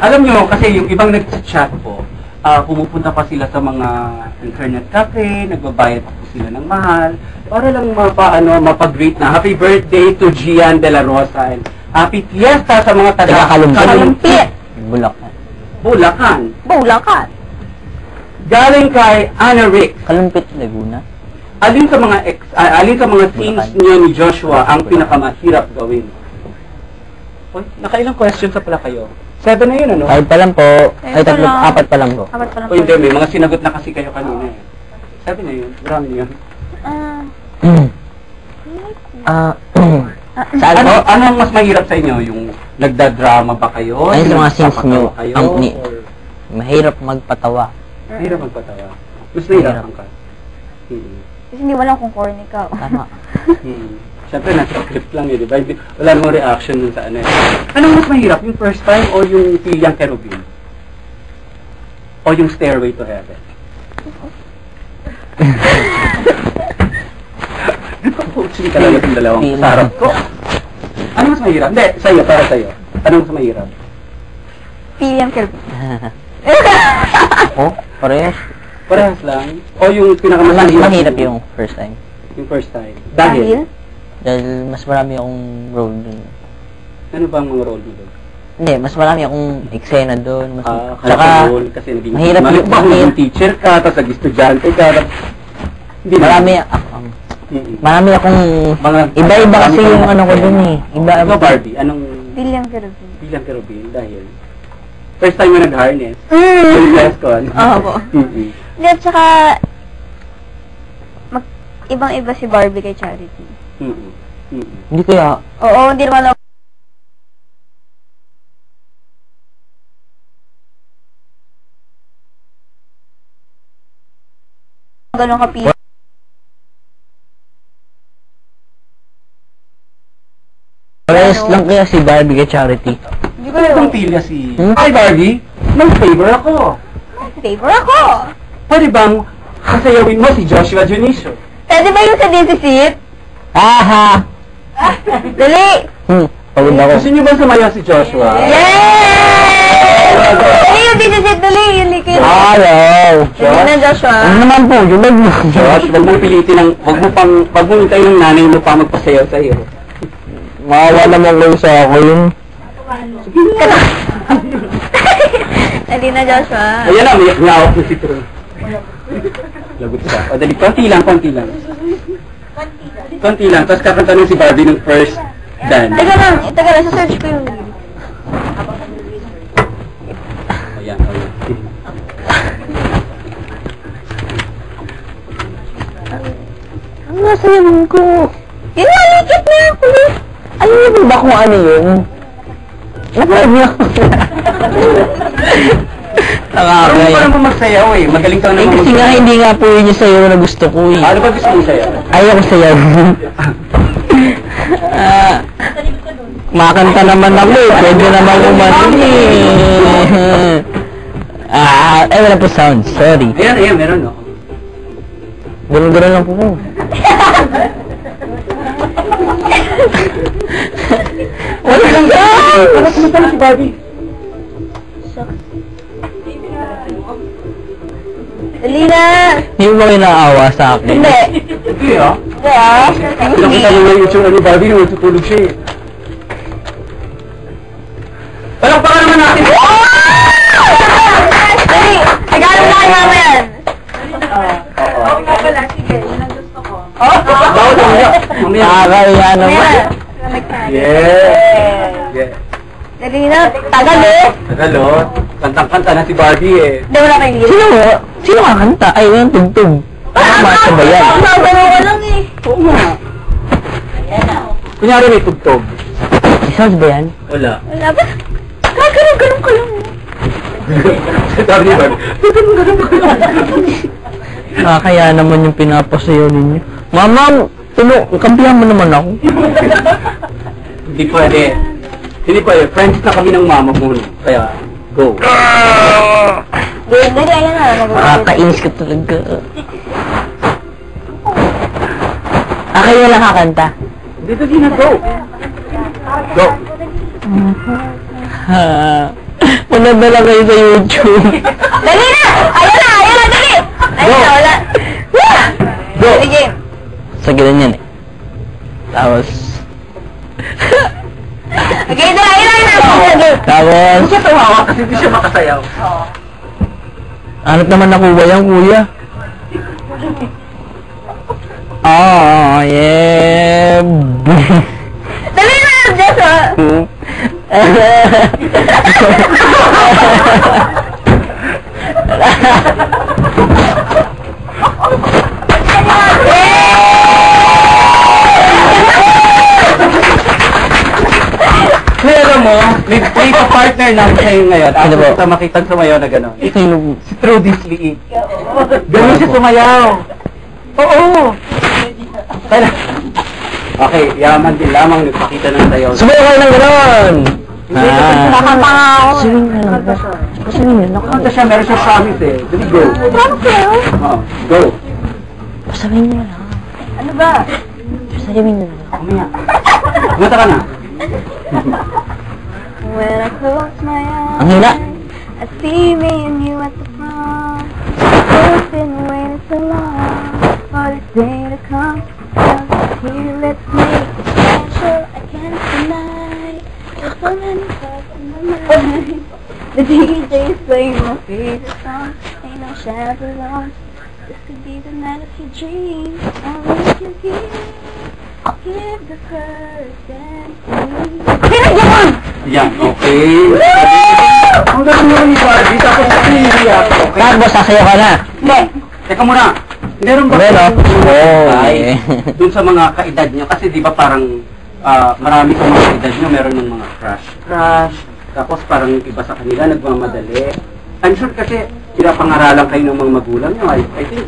Alam nyo, kasi yung ibang nag-chat po, pumupunta pa sila sa mga internet cafe, nagbabayad pa po sila ng mahal, para lang mapag-greet na happy birthday to Gian de la Rosa and happy fiesta sa mga taga-Kalumpit. Bulacan. Galing kay Ana Rick. Kalumpit, Laguna. Alin sa mga scenes niya ni Joshua ang pinakamahirap gawin? Uy, nakailang questions na pala kayo? 7 na yun, ano? 5 pa lang po. Ay, 4 pa lang po. O hindi, may mga sinagot na kasi kayo kanina eh. 7 na yun, marami yun. Saan po? Ano ang mas mahirap sa inyo? Yung nagdadrama ba kayo? Ayun sa mga scenes nyo. Or... Mahirap magpatawa. Mahirap magpatawa. Mas nahirapan ka. Kasi hindi wala kung corny ka. Tama. Siyempre, nasa script lang yun, di ba? Wala namang reaction dun sa ano eh. Anong mas mahirap? Yung first time o yung Pilyang Kerubin? O yung Stairway to Heaven? Sige talaga itong dalawang sarap ko. Ano mas mahirap? Hindi, sa'yo, para sa'yo. Ano mas mahirap? Pilyang Kerubin. Oh, parehas. Parehas lang? O yung Mahirap yung first time. Yung first time. Dahil mas marami akong role dun. Ano ba ang mga role mo doon? Hindi, mas marami akong eksena doon. Saka, role kasi naging mahirap yung teacher ka, tapos naging estudyante ka, hindi marami akong iba-iba kasi yung ano ko dun eh. Ano Barbie? Anong Pilyang Kerubin. Pilyang Kerubin? Dahil first time mo nag-harness. Yung last con. Oo po. Hindi, at saka ibang-iba si Barbie kay Charity. Hindi kaya. Oo, hindi naman ako. Ganun ka piso. Parehas lang kaya si Barbie kay Charity. Hindi ko Ano bang pilya si... Hi Barbie! May favor ako! favor ako. Pwede bang kasayawin mo si Joshua Junicio? Pwede ba yung sa Disisit? Aha! Dali! Pagod ako. Gusto niyo ba sumayaw si Joshua? Yay! Dali yung Disisit, dali yung likid. Ayaw! Dali na, Joshua. Ano naman po, yung bag mo. Josh, wag mo pilitin ng... Wag mo hintay ng nanay mo pa magpasayaw sa'yo. Maawa naman kayo sa ako yun. Dali na, Joshua. Ayan na, may ngawak na si Tron. Lagot ka. O, dali, konti lang. Konti lang. Tapos kakanta nun si Barbie ng first dance. Teka lang, sa-search ko yung... Ayan. Ang nasa yung ko. Yun na, likit na ako. Alam niyo ba kung ano yun? Napanood niyo ako. Ano pa naman magsayaw eh? Magaling ka naman Kasi nga hindi nga po yun yung sayaw na gusto ko eh. Ano ba gusto mong sayaw? Ayaw ko sayaw. Makanta naman ako eh. Pwede naman umanin eh. Wala po sound. Sorry. Ayan, meron no? Ganun-ganun lang po ko. Wala lang ka! Ano kumanta na si Barbie? Dali na! Hindi mo ba kayo naawa sa akin? Hindi. Hindi ah. Hindi ah. Nakita mo yung itsura ni Barbie nung tutulog siya eh. Palakpakan naman natin! Dali! Tagalan na kayo mamaya! Oo nga pala, sige. Yun ang gusto ko. Bawal mamaya. Nakakaya naman. Yeah. Dali na! Tagal eh! Tagal oh. Kantang-kanta na si Barbie eh. Hindi mo na kayo gilid. Sino kakanta? Ay, yung tugtog. Masa ba yan? Nagano ka lang eh. Oo nga. Kunyari may tugtog. Sounds ba yan? Wala. Wala ba? Ganun ka lang. Sabi ni Barbie, ganun ka lang. Nakakaya naman yung pinapasayaw ninyo. Mama, kampihan mo naman ako. Hindi pwede. Friends na kami ng mama mo. Kaya, go. Dali, ayan na. Nakakainis ka talaga. Kayo lang kakanta. Dito din na, go. Go. Punod na lang kayo sa YouTube. Dali na! Ayun na! Ayun na! Dali! Ayun na! Wala! Go! Sige. Sa ganun yan eh. Tapos... Okay, dali! Ayun na! Ayun na! Tapos... Siya tawawa kasi hindi siya makasayaw. Anot naman nakuha yan, kuya? Oh, yeah. Dali na! Diyos ah! Pero mo, may pa-partner namin kayo ngayon. Ano Ako po? kita makitang sumayaw na gano'n. Ito yung... Si Trudy Sliit. Gano'n siya sumayaw. Oo. Kaya... Okay, yaman din lamang nagpakita ng sayaw. Sumayo kayo ng gano'n! Nakakapa nga ako. Sabihin mo, Nakakanta siya, meron siya promise eh. Dali, go. Promise kayo? Oo, go. sabihin mo na lang. Ano ba? Sabihin mo na lang. Kumaya. Kumata ka na. When I close my eyes, Ang hina. I see me and you at the front. I've been waiting so long for this day to come. Here, let's make it special. I can't deny. There's so many thoughts in my mind. The DJ is playing my favorite song. Ain't no shadow lost. This could be the night of your dreams. Only if you give the first dance to me. Pinagyan! Yan, okay. Ang gano'n naman ni Barbie, tapos naiiyak. Okay. Carbo, sasayo ka na. Hindi. Teka muna, meron ba Meron. Oo, ay, eh. dun sa mga kaedad nyo? Kasi di ba parang marami sa mga kaedad nyo, meron ng mga crush. Tapos parang iba sa kanila, nagmamadali. I'm sure kasi pinapangaralan kayo ng mga magulang nyo. I think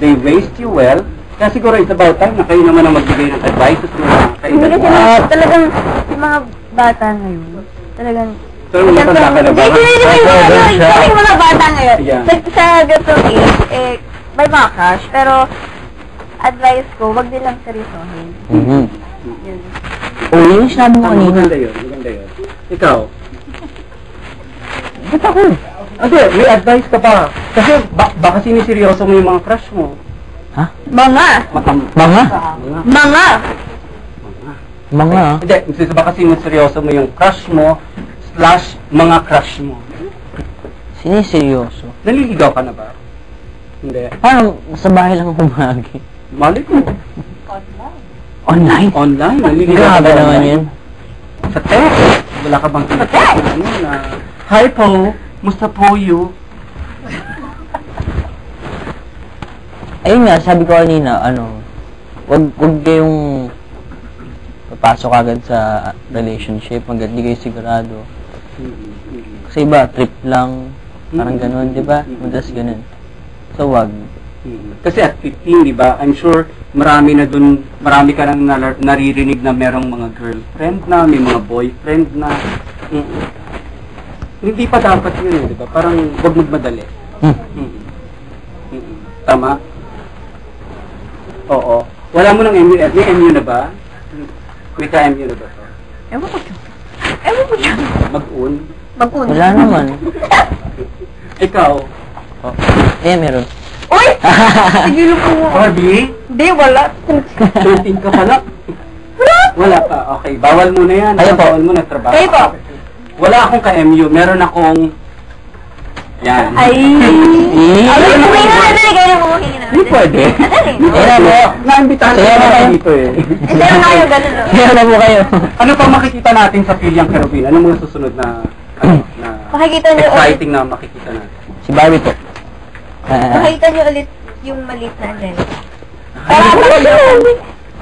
they raised you well. Kaya siguro it's about time na kayo naman ang magbigay ng advice sa mga kaedad Hindi nyo. kasi talagang yung mga bata ngayon, talagang... So, matanda ka na ba? Kasi yung mga bata ngayon, Yeah. sa ganitong age, may mga crush, pero advice ko, wag nilang seryosohin. Mhm. Yun. O, yung sinabi mo kanina. Maganda yun, maganda yun. Ikaw? Ba't ako? Hindi, may advice ka ba? Kasi baka siniseryoso mo yung mga crush mo. Ha? Mga! Mga? Mga! Mga? Hindi, baka siniseryoso mo yung crush mo / mga crush mo. Siniseryoso. Naliligaw ka na ba? Hindi. Parang sa bahay lang humagi. Mali ko. Online? Online, naliligaw ka Grabe ba naman online? yun. Sa text. Wala ka bang sa text? Ano na? Hi po, musta po you? Ayun nga, sabi ko kanina, wag kayong papasok agad sa relationship, hanggat di kayo sigurado. Kasi iba, trip lang, parang ganun, di ba? Madas ganun. So, wag. Kasi at 15, di ba? I'm sure marami ka nang naririnig na merong mga girlfriend na, may mga boyfriend na. Hindi pa dapat yun, di ba? Parang wag magmadali. Tama? Oo. Wala mo ng MU. May MU na ba? May ka-MU na ba? Ewan ko dyan. Ewan ko dyan. Mag-un? Mag-una. Wala naman. Ikaw? Meron. Uy! Sigilo po mo. Barbie? Hindi, wala. 13 ka pala? Wala pa. Okay, bawal muna yan. Kayo po. Bawal muna trabaho. Kayo po. Wala akong ka-MU. Meron akong... Yan. Ay! Ay, kumain na natin. Kayo na mumuhin na Hindi pwede. Ayun na po. Naimbitahan Kaya ko na na kayo. dito eh. Hindi na kayo ganun. no? Meron na po kayo. Ano pa makikita natin sa Pilyang Kerubin? Ano mga susunod na... na Makikita niyo ulit. exciting na makikita natin? Si Barbie po. Makikita niyo ulit yung maliit na andyan.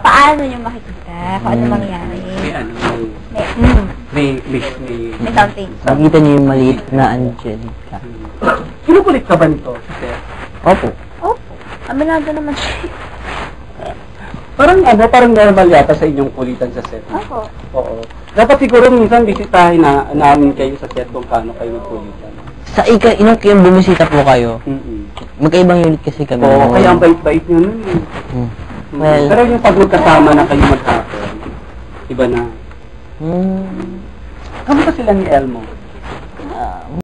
Paano niyo makikita kung ano mangyari? May ano, May, may may something. Nakita niyo yung maliit na Angelica. Kinukulit ka ba nito? Kasi Opo. Opo. Aminado naman siya. parang normal yata sa inyong kulitan sa set. Opo. Oo. Dapat siguro minsan bisitahin na namin kayo sa set kung paano kayo magkulitan. Sa inong bumisita po kayo, magkaibang unit kasi kami. Oo, kaya ang bait-bait nyo nun eh. Well, Pero yung pag magkasama na kayo maghapon, iba na. Kamusta sila ni Elmo?